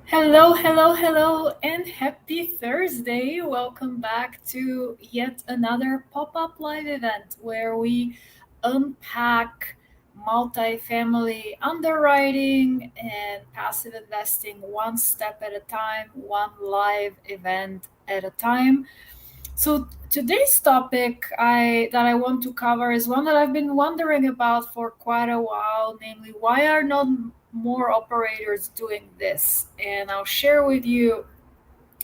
Hello, hello, hello, and happy Thursday. Welcome back to yet another pop up live event where we unpack multifamily underwriting and passive investing one step at a time, one live event at a time. So today's topic that I want to cover is one that I've been wondering about for quite a while, namely why are not more operators doing this? And I'll share with you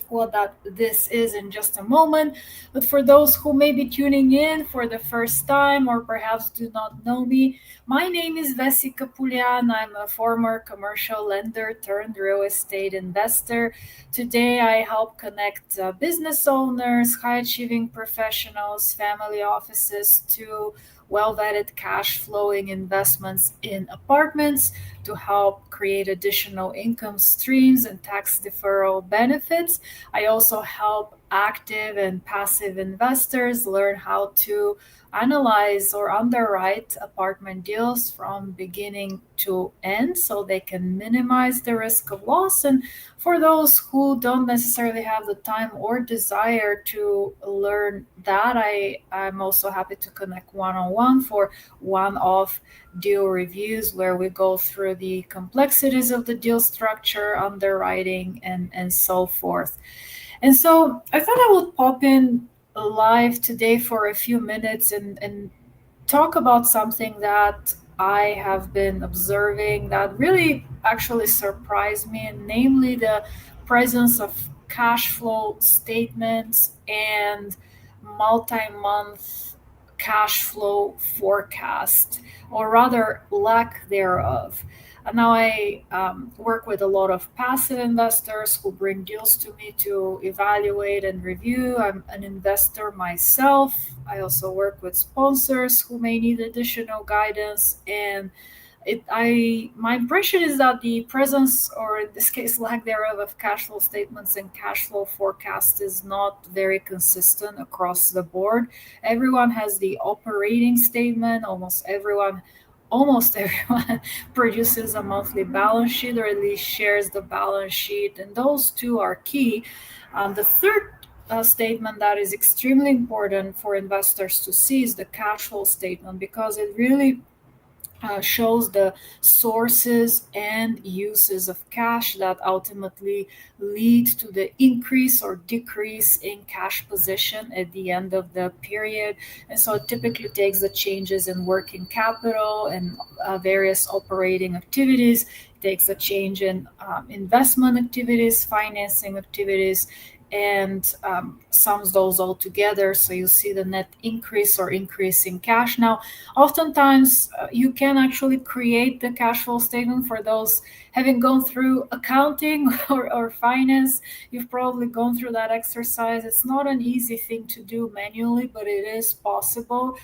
what that this is in just a moment. But for those who may be tuning in for the first time or perhaps do not know me, my name is Vessi Kapulian. I'm a former commercial lender turned real estate investor. Today, I help connect business owners, high achieving professionals, family offices to well vetted cash flowing investments in apartments to help create additional income streams and tax deferral benefits. I also help active and passive investors learn how to analyze or underwrite apartment deals from beginning to end so they can minimize the risk of loss. And for those who don't necessarily have the time or desire to learn that, I'm also happy to connect one on one for one off deal reviews where we go through the complexities of the deal structure, underwriting, and so forth. And so I thought I would pop in live today for a few minutes and talk about something that I have been observing that really actually surprised me, and namely the presence of cash flow statements and multi month cash flow forecast, or rather, lack thereof. And now I work with a lot of passive investors who bring deals to me to evaluate and review. I'm an investor myself. I also work with sponsors who may need additional guidance. And my impression is that the presence, or in this case, lack thereof, of cash flow statements and cash flow forecast is not very consistent across the board. Everyone has the operating statement. Almost everyone produces a monthly balance sheet, or at least shares the balance sheet, and those two are key. The third statement that is extremely important for investors to see is the cash flow statement, because it really shows the sources and uses of cash that ultimately lead to the increase or decrease in cash position at the end of the period. And so it typically takes the changes in working capital and various operating activities, it takes a change in investment activities, financing activities, and sums those all together. So you see the net increase or increase in cash. Now, oftentimes, you can actually create the cash flow statement. For those having gone through accounting or finance, you've probably gone through that exercise. It's not an easy thing to do manually, but it is possible.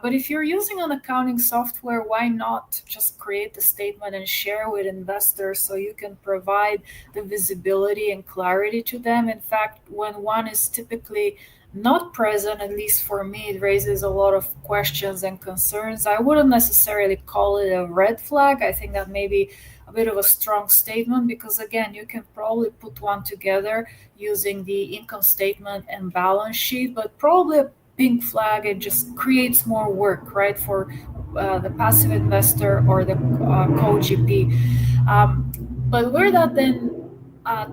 But if you're using an accounting software, why not just create the statement and share with investors so you can provide the visibility and clarity to them? In fact, when one is typically not present, at least for me, it raises a lot of questions and concerns. I wouldn't necessarily call it a red flag. I think that may be a bit of a strong statement, because again, you can probably put one together using the income statement and balance sheet, but probably a pink flag, it just creates more work, right, for the passive investor or the co-GP. But where that then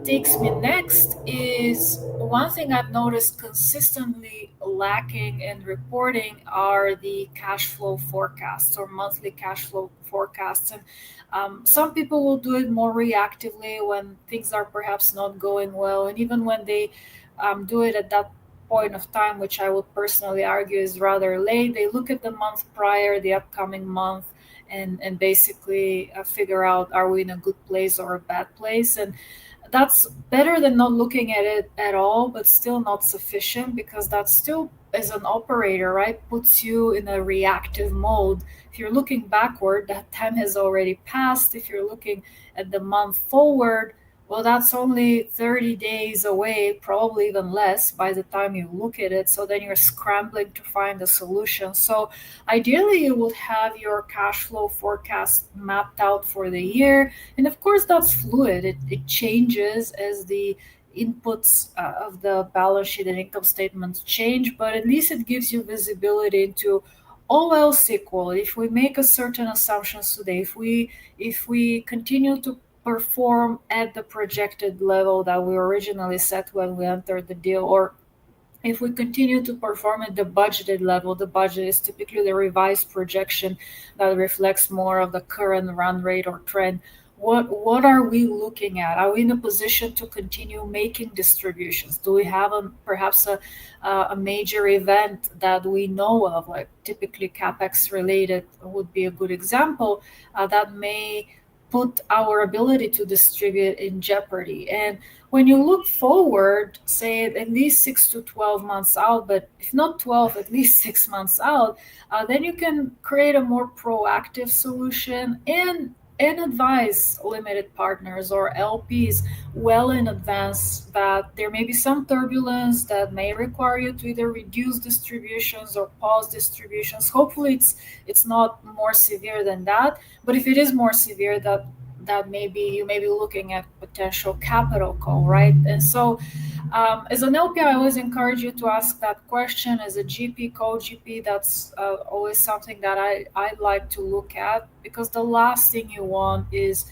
takes me next is one thing I've noticed consistently lacking in reporting are the cash flow forecasts or monthly cash flow forecasts. And some people will do it more reactively when things are perhaps not going well. And even when they do it at that point of time, which I would personally argue is rather late, they look at the month prior, the upcoming month, and basically figure out, are we in a good place or a bad place? And that's better than not looking at it at all, but still not sufficient, because that still, as an operator, right, puts you in a reactive mode. If you're looking backward, that time has already passed. If you're looking at the month forward, Well, that's only 30 days away, probably even less by the time you look at it. So then you're scrambling to find a solution. So ideally, you would have your cash flow forecast mapped out for the year. And of course, that's fluid, it changes as the inputs of the balance sheet and income statements change, but at least it gives you visibility into all else equal. If we make a certain assumptions today, if we continue to perform at the projected level that we originally set when we entered the deal, or if we continue to perform at the budgeted level, the budget is typically the revised projection that reflects more of the current run rate or trend. What are we looking at? Are we in a position to continue making distributions? Do we have perhaps a major event that we know of, like typically capex related would be a good example, that may put our ability to distribute in jeopardy? And when you look forward, say at least 6 to 12 months out, but if not 12, at least 6 months out, then you can create a more proactive solution and advise limited partners or LPs well in advance that there may be some turbulence that may require you to either reduce distributions or pause distributions. Hopefully, it's not more severe than that. But if it is more severe, that maybe you may be looking at potential capital call, right? And so, as an LP, I always encourage you to ask that question. As a GP, co-GP, that's always something that I like to look at, because the last thing you want is,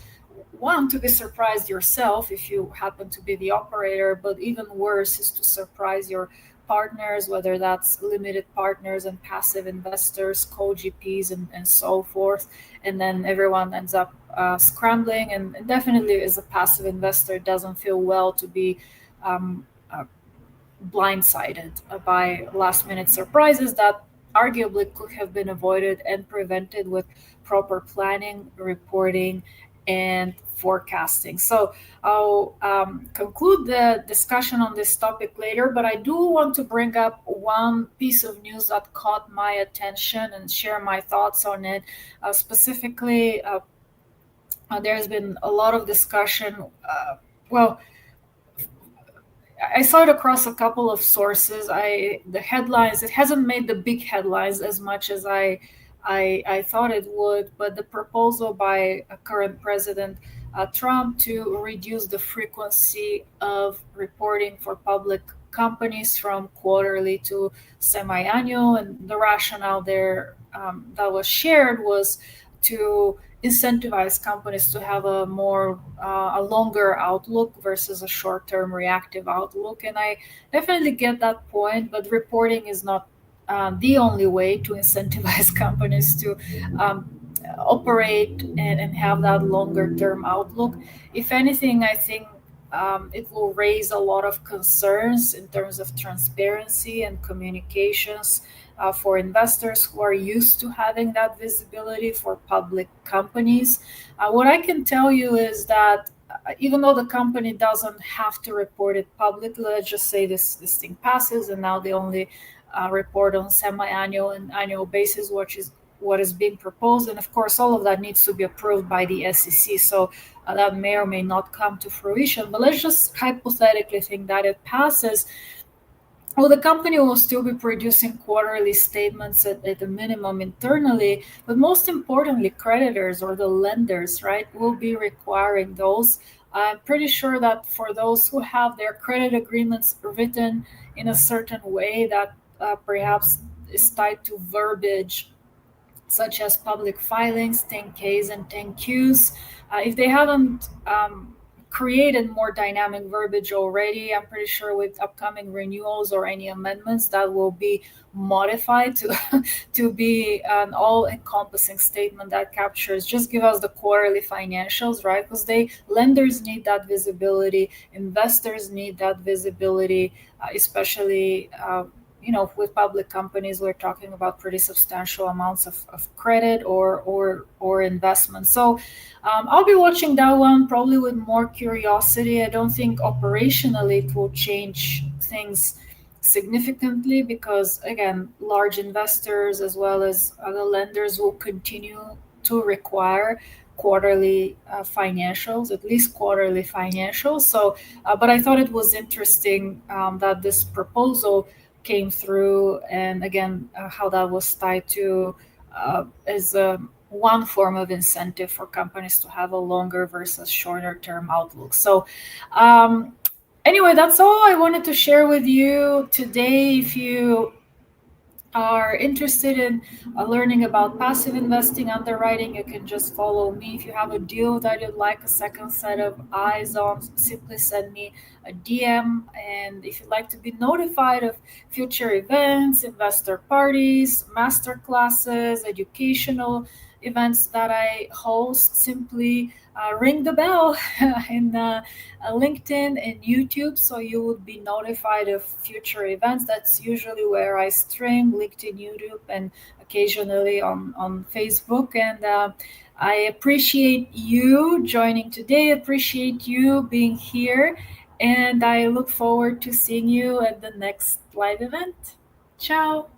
one, to be surprised yourself if you happen to be the operator, but even worse is to surprise your partners, whether that's limited partners and passive investors, co-GPs, and so forth. And then everyone ends up scrambling. And definitely, as a passive investor, it doesn't feel well to be um, uh, blindsided by last minute surprises that arguably could have been avoided and prevented with proper planning, reporting, and forecasting. So I'll conclude the discussion on this topic later, but I do want to bring up one piece of news that caught my attention and share my thoughts on it. Specifically, there's been a lot of discussion. Well, I saw it across a couple of sources. The headlines, it hasn't made the big headlines as much as I thought it would, but the proposal by current President Trump to reduce the frequency of reporting for public companies from quarterly to semi-annual, and the rationale there, that was shared, was to incentivize companies to have a longer outlook versus a short-term reactive outlook. And I definitely get that point, but reporting is not the only way to incentivize companies to operate and have that longer term outlook. If anything, I think it will raise a lot of concerns in terms of transparency and communications for investors who are used to having that visibility for public companies. What I can tell you is that even though the company doesn't have to report it publicly, let's just say this thing passes and now they only report on semi-annual and annual basis, which is what is being proposed. And of course, all of that needs to be approved by the SEC. So that may or may not come to fruition. But let's just hypothetically think that it passes. Well, the company will still be producing quarterly statements at the minimum internally, but most importantly, creditors or the lenders, right, will be requiring those. I'm pretty sure that for those who have their credit agreements written in a certain way that perhaps is tied to verbiage such as public filings, 10Ks and 10Qs. If they haven't created more dynamic verbiage already, I'm pretty sure with upcoming renewals or any amendments that will be modified to to be an all-encompassing statement that captures, just give us the quarterly financials, right? Because they lenders need that visibility, investors need that visibility, especially with public companies, we're talking about pretty substantial amounts of credit or investment. So I'll be watching that one probably with more curiosity. I don't think operationally it will change things significantly because, again, large investors as well as other lenders will continue to require quarterly financials, at least quarterly financials. So, but I thought it was interesting that this proposal came through, and again, how that was tied to as one form of incentive for companies to have a longer versus shorter term outlook. So, anyway, that's all I wanted to share with you today. If you are interested in learning about passive investing underwriting, you can just follow me. If you have a deal that you'd like a second set of eyes on, simply send me a DM. And if you'd like to be notified of future events, investor parties, master classes, educational events that I host, simply ring the bell in LinkedIn and YouTube, so you would be notified of future events. That's usually where I stream: LinkedIn, YouTube, and occasionally on Facebook. And I appreciate you joining today, appreciate you being here, and I look forward to seeing you at the next live event. Ciao.